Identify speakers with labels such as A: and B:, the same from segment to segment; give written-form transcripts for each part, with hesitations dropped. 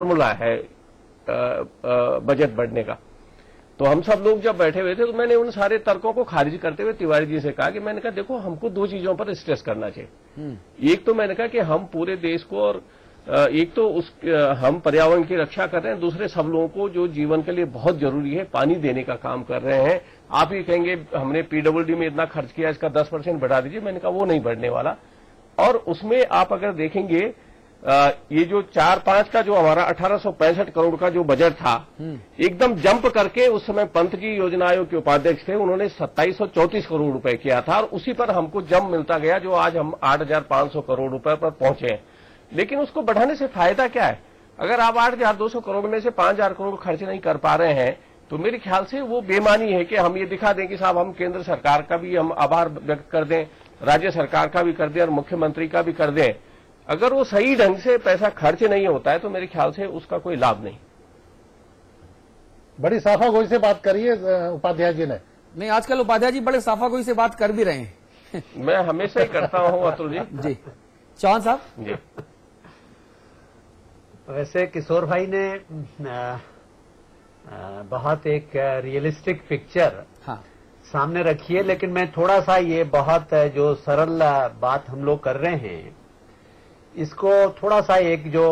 A: Formula है budget बढ़ने का। तो हम सब लोग जब बैठे हुए थे तो मैंने उन सारे तर्कों को खारिज करते हुए तिवारी जी से कहा कि मैंने कहा देखो हमको दो चीजों पर स्ट्रेस करना चाहिए। एक तो मैंने कहा कि हम पूरे देश को और एक तो हम पर्यावरण की रक्षा कर रहे हैं, दूसरे सब लोगों को जो जीवन के लिए बहुत जरूरी है पानी देने का काम कर रहे हैं। आप ही कहेंगे हमने पीडब्ल्यूडी में इतना खर्च किया, इसका 10% बढ़ा दीजिए। मैंने कहा वो नहीं बढ़ने वाला। और उसमें आप अगर देखेंगे ये जो 4-5 का जो हमारा 1865 करोड़ का जो बजट था, एकदम जंप करके उस समय पंत जी योजना आयोग के उपाध्यक्ष थे, उन्होंने 2734 करोड़ रुपए किया था और उसी पर हमको जंप मिलता गया जो आज हम 8500 करोड़ रुपए पर पहुंचे हैं। लेकिन उसको बढ़ाने से फायदा क्या है? अगर आप 8200 करोड़ में से 5000 करोड़ खर्च नहीं कर पा रहे हैं तो मेरे ख्याल से वो बेमानी है कि हम ये दिखा दें कि साहब हम केंद्र सरकार का भी हम आभार व्यक्त कर दें, राज्य सरकार का भी कर दें और मुख्यमंत्री का भी कर दें। अगर वो सही ढंग से पैसा खर्च नहीं होता है तो मेरे ख्याल से उसका कोई लाभ नहीं।
B: बड़ी साफागोई से बात करी है उपाध्याय जी ने।
C: नहीं, आजकल उपाध्याय जी बड़े साफागोई से बात कर भी रहे हैं।
A: मैं हमेशा ही करता हूं अतुल जी।
C: जी चौहान साहब
A: जी।
D: वैसे किशोर भाई ने बहुत एक रियलिस्टिक पिक्चर सामने रखी है, लेकिन मैं थोड़ा सा ये बहुत जो सरल बात हम लोग कर रहे हैं इसको थोड़ा सा एक जो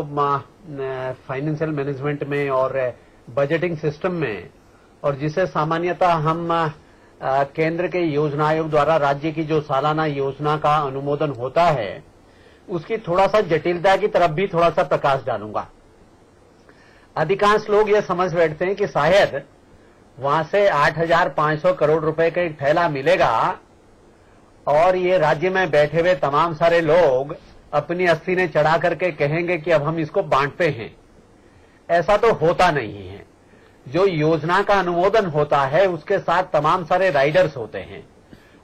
D: फाइनेंशियल मैनेजमेंट में और बजटिंग सिस्टम में और जिसे सामान्यतः हम केंद्र के योजना आयोग द्वारा राज्य की जो सालाना योजना का अनुमोदन होता है उसकी थोड़ा सा जटिलता की तरफ भी थोड़ा सा प्रकाश डालूंगा। अधिकांश लोग ये समझ बैठते हैं कि शायद वहां से 8500 करोड़ रुपए का एक थैला मिलेगा और ये राज्य में बैठे हुए तमाम सारे लोग अपनी अस्थि ने चढ़ा करके कहेंगे कि अब हम इसको बांटते हैं। ऐसा तो होता नहीं है। जो योजना का अनुमोदन होता है उसके साथ तमाम सारे राइडर्स होते हैं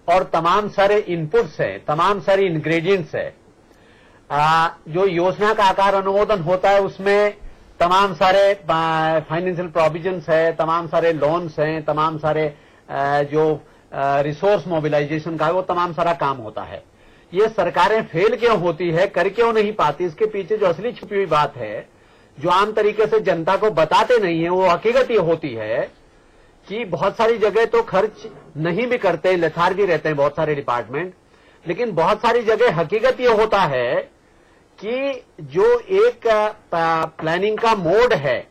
D: और तमाम सारे इनपुट्स हैं, तमाम सारे इंग्रेडिएंट्स है। जो योजना का आकार अनुमोदन होता है उसमें तमाम सारे फाइनेंशियल प्रोविजंस है, तमाम सारे लोन्स हैं, तमाम सारे जो रिसोर्स मोबिलाइजेशन का है वो तमाम सारा काम होता है। ये सरकारें फेल क्यों होती है, कर क्यों नहीं पाती, इसके पीछे जो असली छुपी हुई बात है जो आम तरीके से जनता को बताते नहीं है वो हकीकत ये होती है कि बहुत सारी जगह तो खर्च नहीं भी करते, लेथार्जी रहते हैं बहुत सारे डिपार्टमेंट, लेकिन बहुत सारी जगह हकीकत ये होता है कि जो एक प्लानिंग का मोड है,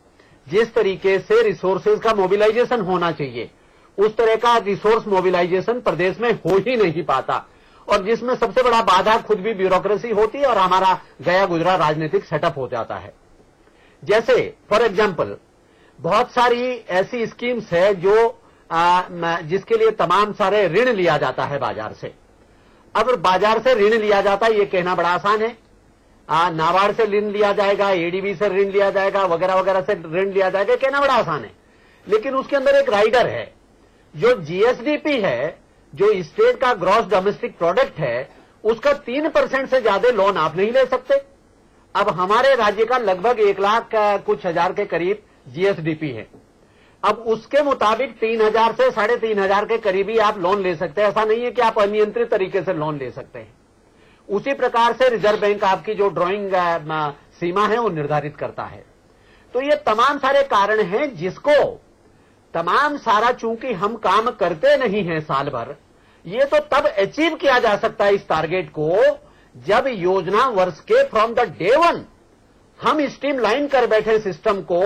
D: जिस तरीके से रिसोर्सेज का मोबिलाइजेशन होना चाहिए उस तरह का रिसोर्स मोबिलाइजेशन प्रदेश में हो ही नहीं पाता और जिसमें सबसे बड़ा बाधा खुद भी ब्यूरोक्रेसी होती है और हमारा गया गुजरा राजनीतिक सेटअप हो जाता है। जैसे फॉर एग्जांपल बहुत सारी ऐसी स्कीम्स है जो जिसके लिए तमाम सारे ऋण लिया जाता है बाजार से। अब बाजार से ऋण लिया जाता है ये कहना बड़ा आसान है, नाबार्ड से ऋण लिया जाएगा, एडीबी से ऋण लिया जाएगा, वगैरह वगैरह से ऋण लिया जाएगा, कहना बड़ा आसान है। लेकिन उसके अंदर एक राइडर है जो जीएसडीपी है, जो स्टेट का ग्रॉस डोमेस्टिक प्रोडक्ट है, उसका 3% से ज्यादा लोन आप नहीं ले सकते। अब हमारे राज्य का लगभग 1 लाख कुछ हजार के करीब जीएसडीपी है। अब उसके मुताबिक 3000 से 3500 के करीब ही आप लोन ले सकते हैं। ऐसा नहीं है कि आप अनियंत्रित तरीके से लोन ले सकते हैं। उसी प्रकार से रिजर्व बैंक आपकी जो ड्रॉइंग सीमा है वो निर्धारित करता है। तो ये तमाम सारे कारण हैं जिसको तमाम सारा चूंकि हम काम करते नहीं हैं साल भर, ये तो तब अचीव किया जा सकता है इस टारगेट को जब योजना वर्ष के फ्रॉम द डे वन हम स्ट्रीमलाइन कर बैठे सिस्टम को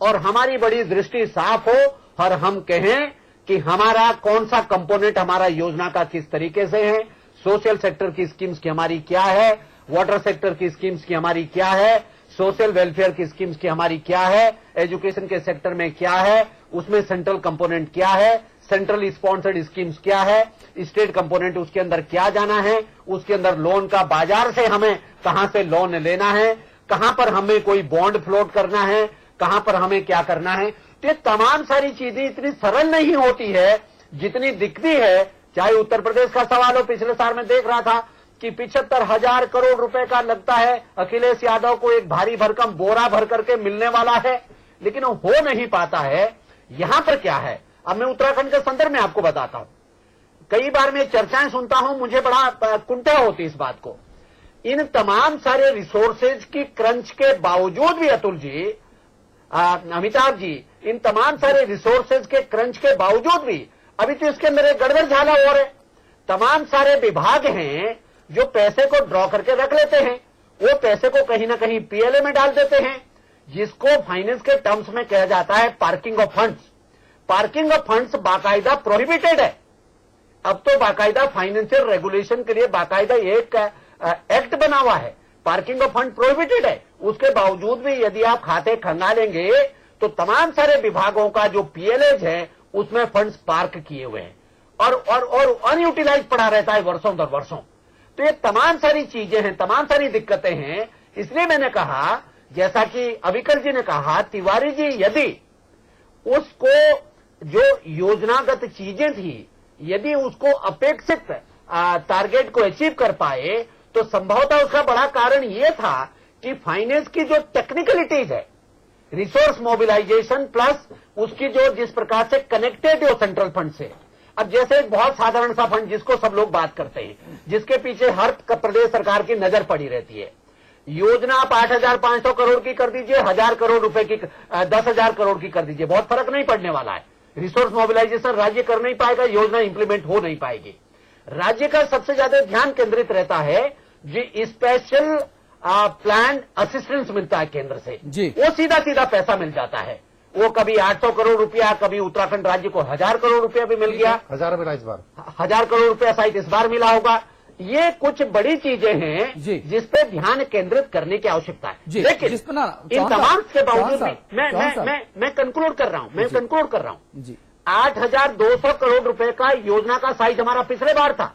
D: और हमारी बड़ी दृष्टि साफ हो और हम कहें कि हमारा कौन सा कंपोनेंट हमारा योजना का किस तरीके से है, सोशल सेक्टर की स्कीम्स की हमारी क्या है, वाटर सेक्टर की स्कीम्स की हमारी क्या है, सोशल वेलफेयर की स्कीम्स की हमारी क्या है, एजुकेशन के सेक्टर में क्या है, उसमें सेंट्रल कंपोनेंट क्या है, सेंट्रल स्पॉन्सर्ड स्कीम्स क्या है, स्टेट कंपोनेंट उसके अंदर क्या जाना है, उसके अंदर लोन का बाजार से हमें कहां से लोन लेना है, कहां पर हमें कोई बॉन्ड फ्लोट करना है, कहां पर हमें क्या करना है। तो ये तमाम सारी चीजें इतनी सरल नहीं होती है जितनी दिखती है। चाहे उत्तर प्रदेश का सवाल हो, पिछले साल में देख रहा था कि 75,000 करोड़ रुपए का लगता है अखिलेश यादव को एक भारी भरकम बोरा भर करके मिलने वाला है, लेकिन वो हो नहीं पाता है। यहां पर क्या है, अब मैं उत्तराखंड के संदर्भ में आपको बताता हूं। कई बार मैं चर्चाएं सुनता हूं, मुझे बड़ा कुंठा होती इस बात को। इन तमाम सारे रिसोर्सेज की क्रंच के बावजूद भी अतुल जी अमिताभ जी, इन तमाम सारे रिसोर्सेज के क्रंच के बावजूद भी अभी तो इसके अंदर एक गड़बड़ झाला हो रहा है। तमाम सारे विभाग हैं जो पैसे को ड्रॉ करके रख लेते हैं, वो पैसे को कहीं ना कहीं पीएलए में डाल देते हैं, जिसको फाइनेंस के टर्म्स में कहा जाता है parking of funds. Parking of funds बाकायदा प्रोहिबिटेड है। अब तो बाकायदा फाइनेंशियल रेगुलेशन के लिए बाकायदा एक एक्ट बना हुआ है, पार्किंग ऑफ फंड प्रोहिबिटेड है। उसके बावजूद भी यदि आप खाते खंगालेंगे तो तमाम सारे विभागों का जो पीएलएज है उसमें फंड्स पार्क किए हुए हैं और अनयूटिलाइज पड़ा रहता है वर्षों दर वर्षों। तो ये तमाम सारी चीजें हैं, तमाम सारी दिक्कतें हैं। इसलिए मैंने कहा, जैसा कि अविकल जी ने कहा, तिवारी जी यदि उसको जो योजनागत चीजें थी, यदि उसको अपेक्षित टारगेट को अचीव कर पाए तो संभवतः उसका बड़ा कारण यह था कि फाइनेंस की जो टेक्निकलिटीज है, रिसोर्स मोबिलाइजेशन प्लस उसकी जो जिस प्रकार से कनेक्टेड हो सेंट्रल फंड से। अब जैसे एक बहुत साधारण सा फंड जिसको सब लोग बात करते हैं, जिसके पीछे हर प्रदेश सरकार की नजर पड़ी रहती है, योजना आप 8,500 करोड़ की कर दीजिए, 1,000 करोड़ रुपए की, 10,000 करोड़ की कर दीजिए, बहुत फर्क नहीं पड़ने वाला है। रिसोर्स मोबिलाइजेशन राज्य कर नहीं पाएगा, योजना इंप्लीमेंट हो नहीं पाएगी। राज्य का सबसे ज्यादा ध्यान केंद्रित रहता है जी स्पेशल प्लान असिस्टेंस मिलता है केंद्र से, वो सीधा सीधा पैसा मिल जाता है। वो कभी 800 करोड़ रुपया, कभी उत्तराखंड राज्य को 1,000 करोड़ रुपया भी मिल गया।
B: 1,000 मिला इस बार,
D: 1,000 करोड़ रुपया शायद इस बार मिला होगा। ये कुछ बड़ी चीजें हैं जिस पे ध्यान केंद्रित करने की आवश्यकता है। लेकिन इन तमाम के बावजूद भी मैं कंक्लूड कर रहा हूं 8,200 करोड़ रुपए का योजना का साइज हमारा पिछले बार था,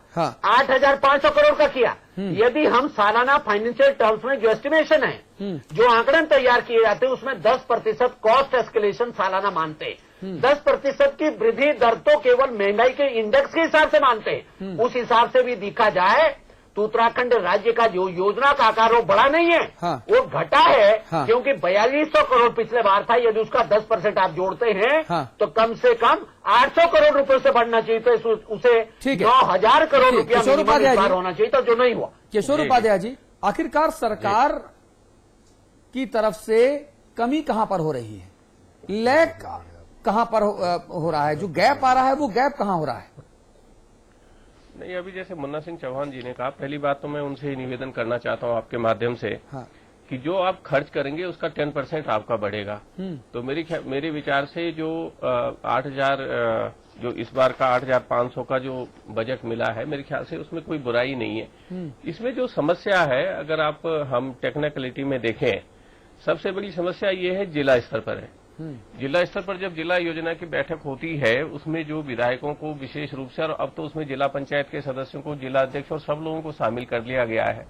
D: 8,500 करोड़ का किया। यदि हम सालाना फाइनेंशियल टर्म्स में जो एस्टिमेशन है, जो आंकड़न तैयार किए जाते हैं, उसमें 10% कॉस्ट एस्केलेशन सालाना मानते हैं। 10% की वृद्धि दर तो केवल महंगाई के इंडेक्स के हिसाब से मानते हैं। उस हिसाब से भी देखा जाए तो उत्तराखंड राज्य का जो योजना का आकार वो बड़ा नहीं है, वो घटा है, क्योंकि 4,200 करोड़ पिछले बार था। यदि उसका 10% आप जोड़ते हैं तो कम से कम 800 करोड़ रुपए से बढ़ना चाहिए, तो उसे 9,000 करोड़ रुपया मिनिमम होना चाहिए, तो जो नहीं हुआ।
C: किशोर उपाध्याय जी, आखिरकार सरकार की तरफ से कमी कहां पर हो रही है, लैक कहां पर हो रहा है, जो गैप आ रहा है वो गैप कहां हो रहा है?
A: नहीं, अभी जैसे मुन्ना सिंह चौहान जी ने कहा, पहली बात तो मैं उनसे ही निवेदन करना चाहता हूं आपके माध्यम से, कि जो आप खर्च करेंगे उसका 10% आपका बढ़ेगा। तो मेरे विचार से जो 8,000 जो इस बार का 8,500 का जो बजट मिला है, मेरे ख्याल से उसमें कोई बुराई नहीं है। इसमें जो समस्या है, अगर आप हम टेक्निकलिटी में देखें, सबसे बड़ी समस्या ये है जिला स्तर पर है। जिला स्तर पर जब जिला योजना की बैठक होती है, उसमें जो विधायकों को विशेष रूप से, और अब तो उसमें जिला पंचायत के सदस्यों को, जिला अध्यक्ष और सब लोगों को शामिल कर लिया गया है।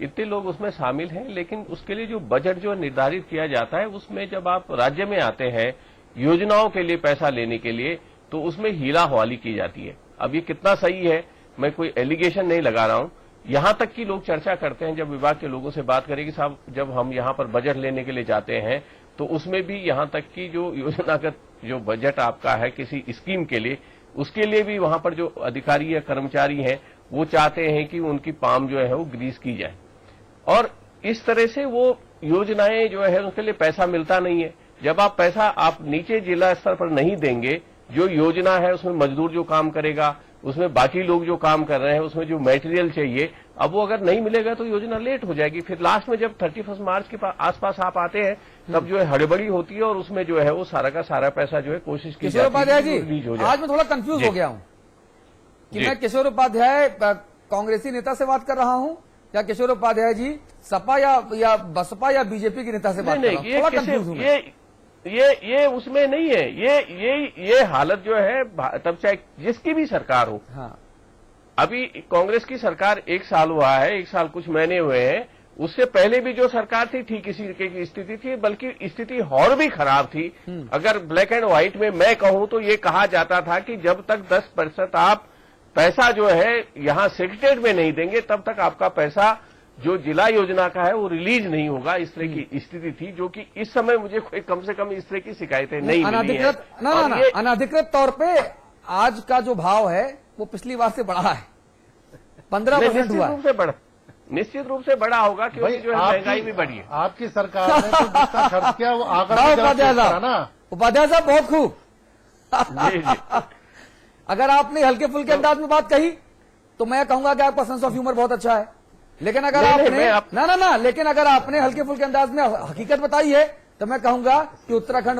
A: इतने लोग उसमें शामिल हैं, लेकिन उसके लिए जो बजट जो निर्धारित किया जाता है, उसमें जब आप राज्य में आते हैं योजनाओं के लिए पैसा लेने के लिए, तो उसमें हीला हवाली की जाती है। अब ये कितना सही है, मैं कोई एलिगेशन नहीं लगा रहा हूं। यहां तक कि लोग चर्चा करते हैं, जब विभाग के लोगों से बात करें कि साहब जब हम यहां पर बजट लेने के लिए जाते हैं तो उसमें भी यहां तक कि जो योजनागत जो बजट आपका है किसी स्कीम के लिए, उसके लिए भी वहां पर जो अधिकारी या कर्मचारी हैं वो चाहते हैं कि उनकी पाम जो है वो ग्रीस की जाए, और इस तरह से वो योजनाएं जो है उसके लिए पैसा मिलता नहीं है। जब आप पैसा आप नीचे जिला स्तर पर नहीं देंगे, जो योजना है उसमें मजदूर जो काम करेगा, उसमें बाकी लोग जो काम कर रहे हैं, उसमें जो मटेरियल चाहिए, अब वो अगर नहीं मिलेगा तो योजना लेट हो जाएगी। फिर लास्ट में जब 31 मार्च के आसपास आप आते हैं, तब जो है हड़बड़ी होती है और उसमें जो है वो सारा का सारा पैसा जो है कोशिश की जाती है।
C: किशोर उपाध्याय जी, आज मैं थोड़ा कंफ्यूज हो गया हूं कि मैं किशोर उपाध्याय कांग्रेसी नेता से बात कर रहा हूं या किशोर उपाध्याय जी सपा या बसपा या बीजेपी के नेता से बात कर रहा हूं। थोड़ा कंफ्यूज हूं।
A: ये उसमें नहीं है। ये हालत जो है, तब चाहे जिसकी भी सरकार हो, अभी कांग्रेस की सरकार 1 साल हुआ है, 1 साल कुछ महीने हुए हैं, उससे पहले भी जो सरकार थी ठीक इसी की स्थिति थी, बल्कि स्थिति और भी खराब थी। अगर ब्लैक एंड व्हाइट में मैं कहूं तो ये कहा जाता था कि जब तक 10% आप पैसा जो है यहां सेक्रेटेरिएट में नहीं देंगे, तब तक आपका पैसा जो जिला योजना का है वो रिलीज नहीं होगा। इस तरह की स्थिति थी, जो कि इस समय मुझे कोई कम से कम इस तरह की शिकायतें नहीं मिली हैं।
C: अनाधिकृत तौर पे आज का जो भाव है वो पिछली बार से बढ़ा है, 15% हुआ है।
A: निश्चित रूप से बड़ा होगा, क्योंकि जो है महंगाई भी बढ़ी है।
B: आपकी सरकार ने तो जितना खर्च किया वो आकर
C: उपाध्याय साहब, उपाध्याय साहब बहुत खूब।
A: जी जी।
C: अगर आपने हल्के फुल्के अंदाज में बात कही तो मैं कहूंगा कि आपका सेंस ऑफ ह्यूमर बहुत अच्छा है, लेकिन अगर आपने ना लेकिन अगर आपने हल्के फुल्के अंदाज में हकीकत बताई है तो मैं कहूंगा कि उत्तराखंड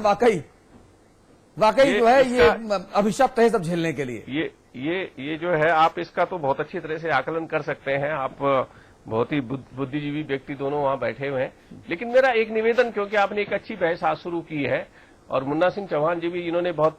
C: वाकई जो है ये अभिशप्त है सब झेलने के लिए।
A: ये जो है, आप इसका तो बहुत अच्छी तरह से आकलन कर सकते हैं। आप बहुत ही बुद्धिजीवी व्यक्ति दोनों वहां बैठे हुए हैं। लेकिन मेरा एक निवेदन, क्योंकि आपने एक अच्छी बहस आज शुरू की है और मुन्ना सिंह चौहान जी भी, इन्होंने बहुत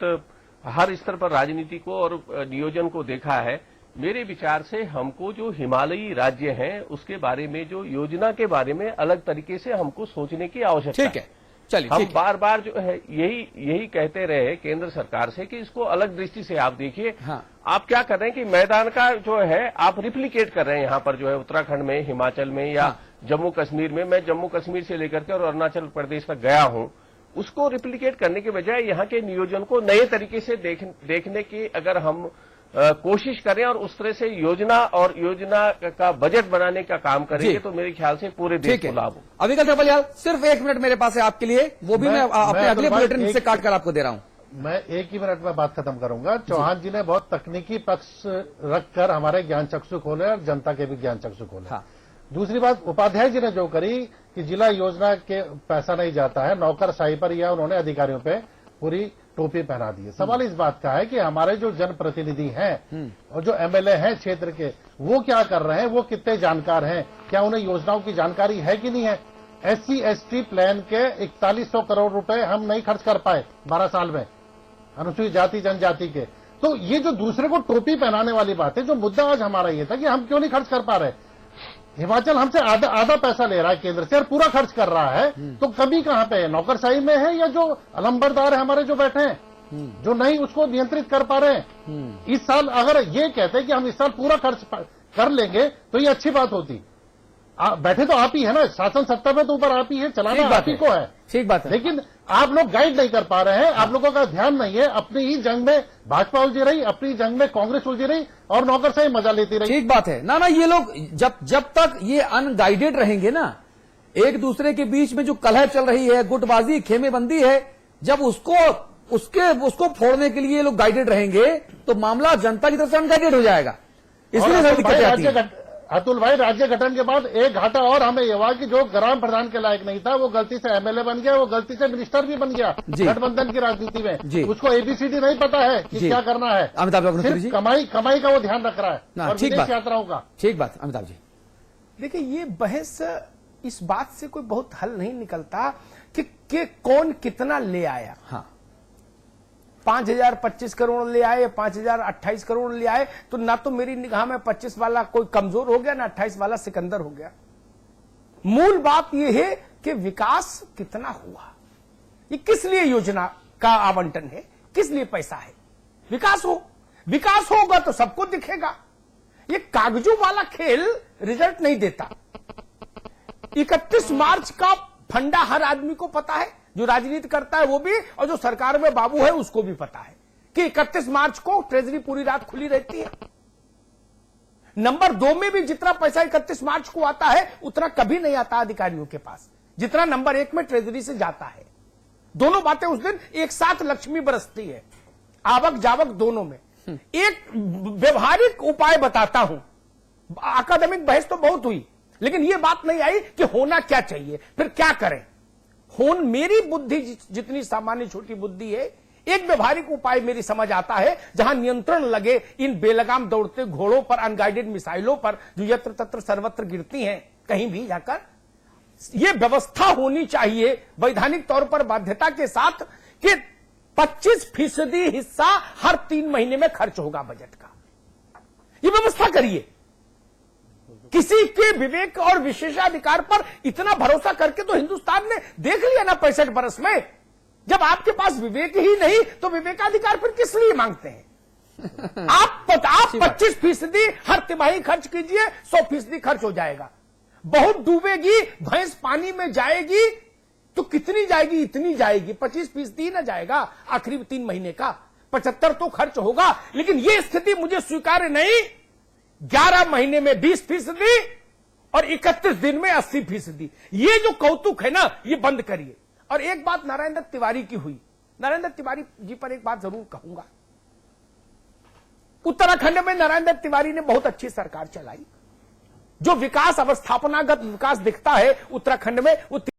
A: हर स्तर पर राजनीति को और नियोजन को देखा है। मेरे विचार से हमको जो हिमालयी राज्य हैं उसके बारे में, जो योजना के बारे में अलग तरीके से हमको सोचने की आवश्यकता
C: ठीक है। चलिए,
A: हम बार बार जो है यही कहते रहे केंद्र सरकार से कि इसको अलग दृष्टि से आप देखिए।
C: हाँ।
A: आप क्या कर रहे हैं कि मैदान का जो है आप रिप्लिकेट कर रहे हैं यहाँ पर, जो है उत्तराखंड में, हिमाचल में या जम्मू कश्मीर में। मैं जम्मू कश्मीर से लेकर के और अरुणाचल प्रदेश तक गया हूं। उसको रिप्लिकेट करने के बजाय यहाँ के नियोजन को नए तरीके से देखने की अगर हम कोशिश करें और उस तरह से योजना का बजट बनाने का काम करेंगे तो मेरे ख्याल से पूरे देश को लाभ हो।
C: अविकल त्रिपालियाल, सिर्फ 1 मिनट मेरे पास है आपके लिए, वो भी मैं अपने अगले बुलेटिन से काट कर आपको दे रहा हूं।
B: मैं 1 ही मिनट में बात खत्म करूंगा। चौहान जी ने बहुत तकनीकी पक्ष रखकर हमारे ज्ञान चक्षु खोले और जनता के भी ज्ञान चक्षु खोले।
C: हाँ।
B: दूसरी बात, उपाध्याय जी ने जो करी कि जिला योजना के पैसा नहीं जाता है, नौकरशाही पर या उन्होंने अधिकारियों पे पूरी टोपी पहना दी है। सवाल इस बात का है कि हमारे जो जनप्रतिनिधि हैं और जो एमएलए हैं क्षेत्र के, वो क्या कर रहे हैं, वो कितने जानकार हैं, क्या उन्हें योजनाओं की जानकारी है कि नहीं है। SC/ST प्लान के 4100 करोड़ रुपए हम नहीं खर्च कर पाए 12 साल में, अनुसूचित जाति जनजाति के। तो ये जो दूसरे को टोपी पहनाने वाली बात है, जो मुद्दा आज हमारा ये था कि हम क्यों नहीं खर्च कर पा रहे। हिमाचल हमसे आधा पैसा ले रहा है केंद्र से और पूरा खर्च कर रहा है, तो कमी कहां पे है, नौकरशाही में है या जो अलंबरदार है हमारे जो बैठे हैं, जो नहीं उसको नियंत्रित कर पा रहे हैं। इस साल अगर ये कहते हैं कि हम इस साल पूरा खर्च कर लेंगे तो ये अच्छी बात होती। बैठे तो आप ही है ना, शासन सत्ता में तो ऊपर आप ही है, चलाना आप ही को है।
C: ठीक बात है।
B: लेकिन आप लोग गाइड नहीं कर पा रहे हैं, आप लोगों का ध्यान नहीं है। अपनी ही जंग में भाजपा उलझी रही, अपनी जंग में कांग्रेस उलझी रही और नौकरशाही मजा लेती रही।
C: ठीक बात है ना, ये लोग जब तक ये अनगाइडेड रहेंगे ना, एक दूसरे के बीच में जो कलह चल रही है, गुटबाजी, खेमेबंदी है, जब उसको फोड़ने के लिए ये लोग गाइडेड रहेंगे तो मामला जनता की तरफ से अनगाइडेड हो जाएगा। इसलिए दिक्कत आती है।
B: अतुल भाई, राज्य गठन के बाद एक घाटा और हमें यह हुआ कि जो ग्राम प्रधान के लायक नहीं था वो गलती से एमएलए बन गया, वो गलती से मिनिस्टर भी बन गया गठबंधन की राजनीति में। उसको ABCD नहीं पता है कि क्या करना है।
C: अमिताभ जी,
B: कमाई का वो ध्यान रख रहा है और विदेश यात्राओं का।
C: ठीक बात अमिताभ जी।
E: देखिए, ये बहस इस बात से कोई बहुत हल नहीं निकलता कि कौन कितना ले आया।
C: हाँ,
E: 5025 करोड़ ले आए, 5028 करोड़ ले आए, तो ना तो मेरी निगाह में 25 वाला कोई कमजोर हो गया, ना 28 वाला सिकंदर हो गया। मूल बात यह है कि विकास कितना हुआ, ये किस लिए योजना का आवंटन है, किस लिए पैसा है। विकास होगा तो सबको दिखेगा। ये कागजों वाला खेल रिजल्ट नहीं देता। 31 मार्च का फंडा हर आदमी को पता है, जो राजनीति करता है वो भी, और जो सरकार में बाबू है उसको भी पता है कि 31 मार्च को ट्रेजरी पूरी रात खुली रहती है। नंबर 2 में भी जितना पैसा 31 मार्च को आता है उतना कभी नहीं आता अधिकारियों के पास, जितना नंबर 1 में ट्रेजरी से जाता है। दोनों बातें उस दिन एक साथ लक्ष्मी बरसती है, आवक जावक दोनों में। एक व्यवहारिक उपाय बताता हूं। अकादमिक बहस तो बहुत हुई, लेकिन यह बात नहीं आई कि होना क्या चाहिए, फिर क्या करें। मेरी बुद्धि जितनी सामान्य छोटी बुद्धि है, एक व्यवहारिक उपाय मेरी समझ आता है जहां नियंत्रण लगे इन बेलगाम दौड़ते घोड़ों पर, अनगाइडेड मिसाइलों पर जो यत्र तत्र सर्वत्र गिरती हैं कहीं भी जाकर। यह व्यवस्था होनी चाहिए वैधानिक तौर पर बाध्यता के साथ कि 25% हिस्सा हर 3 महीने में खर्च होगा बजट का। यह व्यवस्था करिए। किसी के विवेक और विशेषाधिकार पर इतना भरोसा करके तो हिंदुस्तान ने देख लिया ना 65 बरस में। जब आपके पास विवेक ही नहीं तो विवेकाधिकार फिर किस लिए मांगते हैं। आप 25% हर तिमाही खर्च कीजिए, 100% खर्च हो जाएगा। बहुत डूबेगी भैंस पानी में जाएगी तो कितनी जाएगी, इतनी जाएगी, 25% ही ना जाएगा आखिरी 3 महीने का। 75 तो खर्च होगा, लेकिन यह स्थिति मुझे स्वीकार्य नहीं। 11 महीने में 20% और 31 दिन में 80%। ये जो कौतुक है ना, ये बंद करिए। और एक बात नरेंद्र तिवारी की हुई, नरेंद्र तिवारी जी पर एक बात जरूर कहूंगा। उत्तराखंड में नरेंद्र तिवारी ने बहुत अच्छी सरकार चलाई। जो विकास, अवस्थापनागत विकास दिखता है उत्तराखंड में, वो